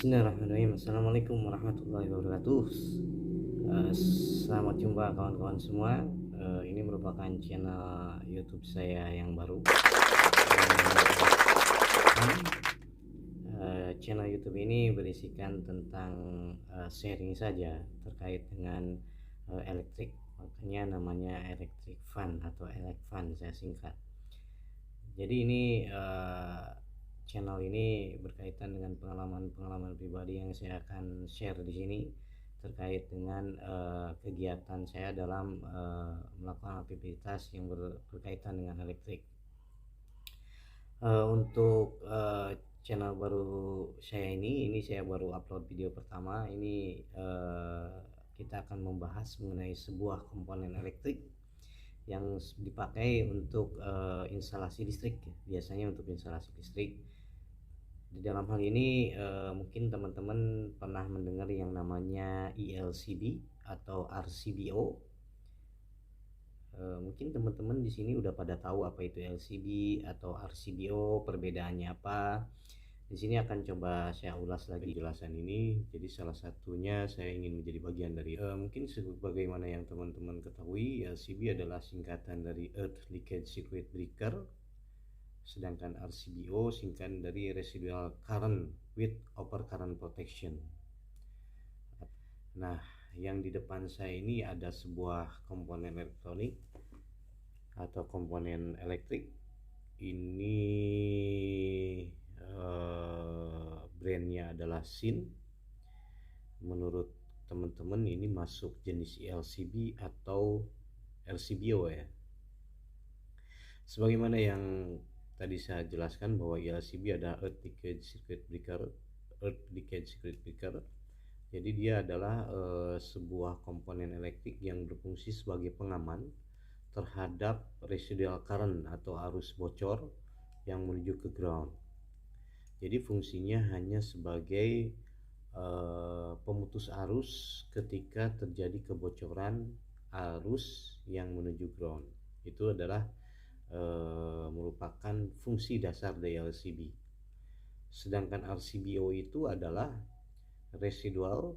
Bismillahirrahmanirrahim. Assalamualaikum warahmatullahi wabarakatuh. Selamat jumpa kawan-kawan semua. Ini merupakan channel YouTube saya yang baru. Channel YouTube ini berisikan tentang sharing saja terkait dengan elektrik. Makanya namanya Electric Fun atau Elect Fun saya singkat. Jadi ini channel ini berkaitan dengan pengalaman pribadi yang saya akan share di sini terkait dengan kegiatan saya dalam melakukan aktivitas yang berkaitan dengan elektrik. Untuk channel baru saya ini saya baru upload video pertama. Ini kita akan membahas mengenai sebuah komponen elektrik yang dipakai untuk instalasi listrik. Biasanya untuk instalasi listrik. Di dalam hal ini mungkin teman-teman pernah mendengar yang namanya ELCB atau RCBO. Mungkin teman-teman di sini udah pada tahu apa itu LCB atau RCBO, perbedaannya apa. Di sini akan coba saya ulas lagi penjelasan ini. Jadi salah satunya saya ingin menjadi bagian dari mungkin sebagaimana yang teman-teman ketahui, LCB adalah singkatan dari Earth Leakage Circuit Breaker, sedangkan RCBO singkatan dari Residual Current with Overcurrent Protection. Nah, yang di depan saya ini ada sebuah komponen elektronik atau komponen elektrik. Ini brandnya adalah SIN. Menurut teman-teman ini masuk jenis LCB atau RCBO ya. Sebagaimana yang tadi saya jelaskan bahwa LCB ada Earth Leakage Circuit Breaker. Jadi dia adalah sebuah komponen elektrik yang berfungsi sebagai pengaman terhadap residual current atau arus bocor yang menuju ke ground. Jadi fungsinya hanya sebagai pemutus arus ketika terjadi kebocoran arus yang menuju ground. Itu adalah merupakan fungsi dasar dari LCB. Sedangkan RCBO itu adalah Residual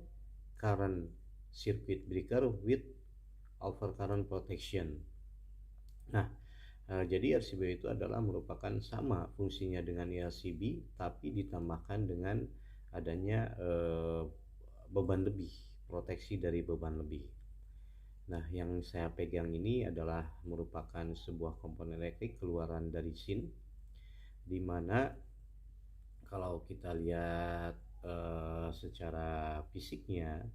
Current Circuit Breaker with Overcurrent Protection. Nah, jadi RCBO itu adalah merupakan sama fungsinya dengan LCB, tapi ditambahkan dengan adanya beban lebih, proteksi dari beban lebih. Nah, yang saya pegang ini adalah merupakan sebuah komponen elektrik keluaran dari SIN, di mana kalau kita lihat secara fisiknya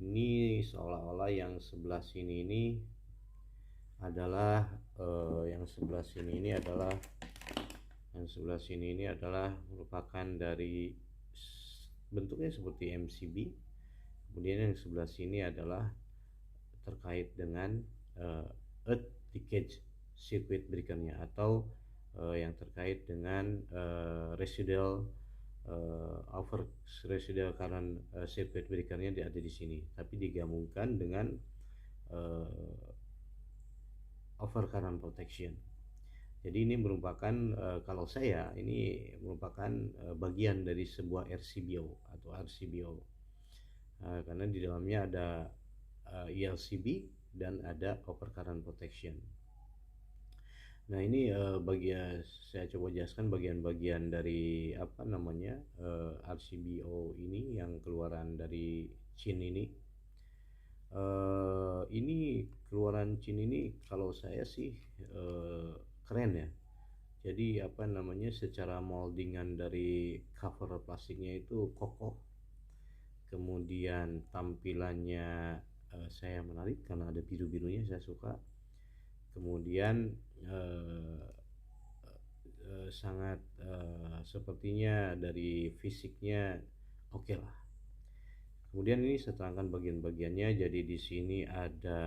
ini seolah-olah yang sebelah sini ini adalah merupakan dari bentuknya seperti MCB. Kemudian yang sebelah sini adalah terkait dengan Earth Leakage Circuit Breaker-nya atau yang terkait dengan residual current circuit breaker-nya ada di sini, tapi digabungkan dengan overcurrent protection. Jadi ini merupakan kalau saya ini merupakan bagian dari sebuah RCBO atau RCBO, karena di dalamnya ada ELCB dan ada overcurrent protection. Nah, ini bagian saya coba jelaskan bagian-bagian dari RCBO ini yang keluaran dari CIN ini. Ini keluaran CIN ini kalau saya sih keren ya. Jadi secara moldingan dari cover plastiknya itu kokoh. Kemudian tampilannya saya menarik karena ada biru-birunya, saya suka. Kemudian sangat sepertinya dari fisiknya oke lah. Kemudian ini saya terangkan bagian-bagiannya. Jadi di sini ada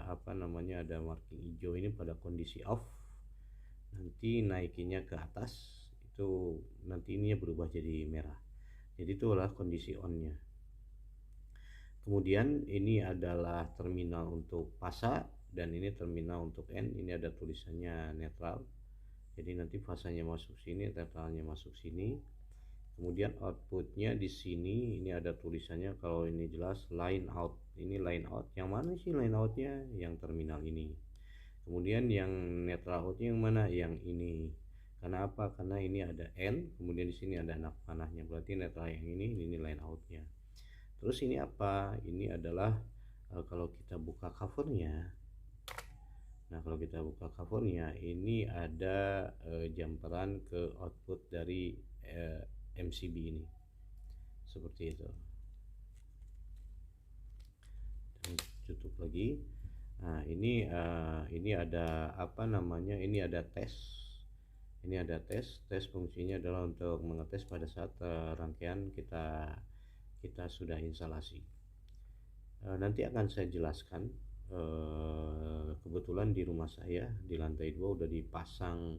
ada marking hijau ini pada kondisi off. Nanti naikinnya ke atas itu nanti ininya berubah jadi merah. Jadi itu adalah kondisi on-nya. Kemudian ini adalah terminal untuk fasa dan ini terminal untuk N. Ini ada tulisannya netral. Jadi nanti fasanya masuk sini, netralnya masuk sini. Kemudian outputnya di sini ini ada tulisannya, kalau ini jelas line out. Ini line out, yang mana sih line outnya? Yang terminal ini. Kemudian yang netral outnya yang mana? Yang ini. Karena apa? Karena ini ada N, kemudian di sini ada anak panahnya, berarti netral yang ini line outnya. Terus ini apa? Ini adalah kalau kita buka covernya. Nah, kalau kita buka covernya, ini ada jumperan ke output dari MCB ini, seperti itu. Dan tutup lagi. Nah, ini ada apa namanya? Ini ada tes. Ini ada tes. Tes fungsinya adalah untuk mengetes pada saat rangkaian kita sudah instalasi. Nanti akan saya jelaskan. Kebetulan di rumah saya di lantai 2 udah dipasang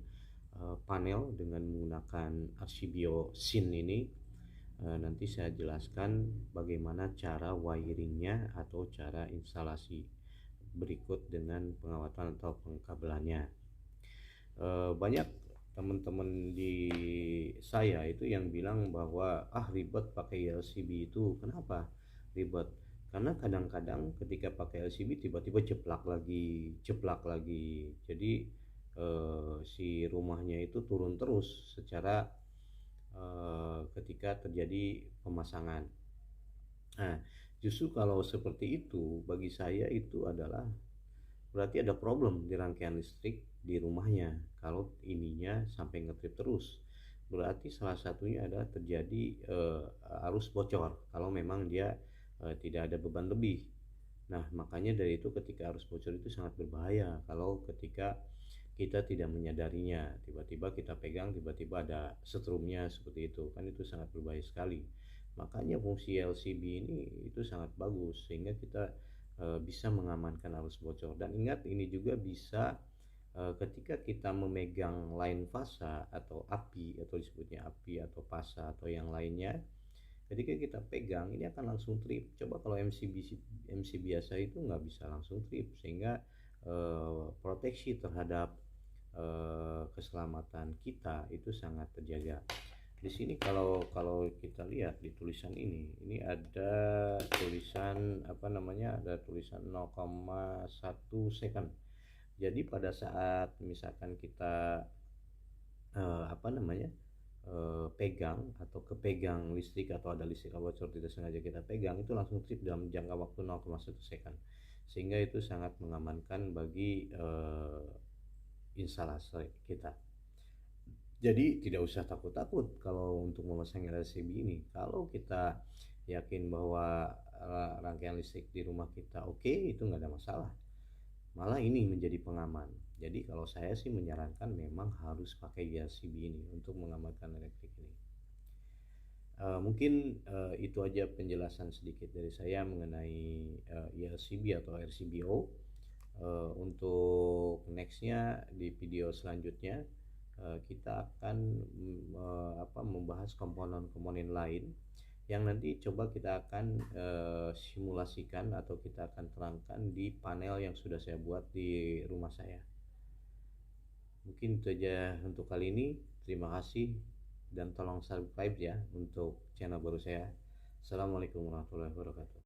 panel dengan menggunakan RCBO SIN ini. Nanti saya jelaskan bagaimana cara wiringnya atau cara instalasi berikut dengan pengawatan atau pengkabelannya. Banyak teman-teman di saya itu yang bilang bahwa ribet pakai LCB itu. Kenapa ribet? Karena kadang-kadang ketika pakai LCB tiba-tiba jeplak lagi. Jadi si rumahnya itu turun terus secara ketika terjadi pemasangan. Nah, justru kalau seperti itu bagi saya itu adalah berarti ada problem di rangkaian listrik di rumahnya. Kalau ininya sampai ngetrip terus, berarti salah satunya adalah terjadi arus bocor kalau memang dia tidak ada beban lebih. Nah, makanya dari itu ketika arus bocor itu sangat berbahaya kalau ketika kita tidak menyadarinya, tiba-tiba kita pegang, tiba-tiba ada setrumnya seperti itu, kan itu sangat berbahaya sekali. Makanya fungsi LCB ini itu sangat bagus sehingga kita bisa mengamankan arus bocor. Dan ingat, ini juga bisa ketika kita memegang line fasa atau api, atau disebutnya api atau fasa atau yang lainnya, ketika kita pegang ini akan langsung trip. Coba kalau MC biasa itu nggak bisa langsung trip, sehingga proteksi terhadap keselamatan kita itu sangat terjaga. Di sini kalau kita lihat di tulisan ini ada tulisan apa namanya? Ada tulisan 0,1 second. Jadi pada saat misalkan kita apa namanya? Pegang atau kepegang listrik atau ada listrik bocor tidak sengaja kita pegang, itu langsung trip dalam jangka waktu 0,1 second. Sehingga itu sangat mengamankan bagi instalasi kita. Jadi tidak usah takut-takut kalau untuk memasang LCB ini. Kalau kita yakin bahwa rangkaian listrik di rumah kita oke, itu nggak ada masalah. Malah ini menjadi pengaman. Jadi kalau saya sih menyarankan memang harus pakai LCB ini untuk mengamankan listrik ini. Mungkin itu aja penjelasan sedikit dari saya mengenai LCB atau RCBO. Untuk nextnya di video selanjutnya kita akan membahas komponen-komponen lain yang nanti coba kita akan simulasikan atau kita akan terangkan di panel yang sudah saya buat di rumah saya. Mungkin itu aja untuk kali ini. Terima kasih dan tolong subscribe ya untuk channel baru saya. Assalamualaikum warahmatullahi wabarakatuh.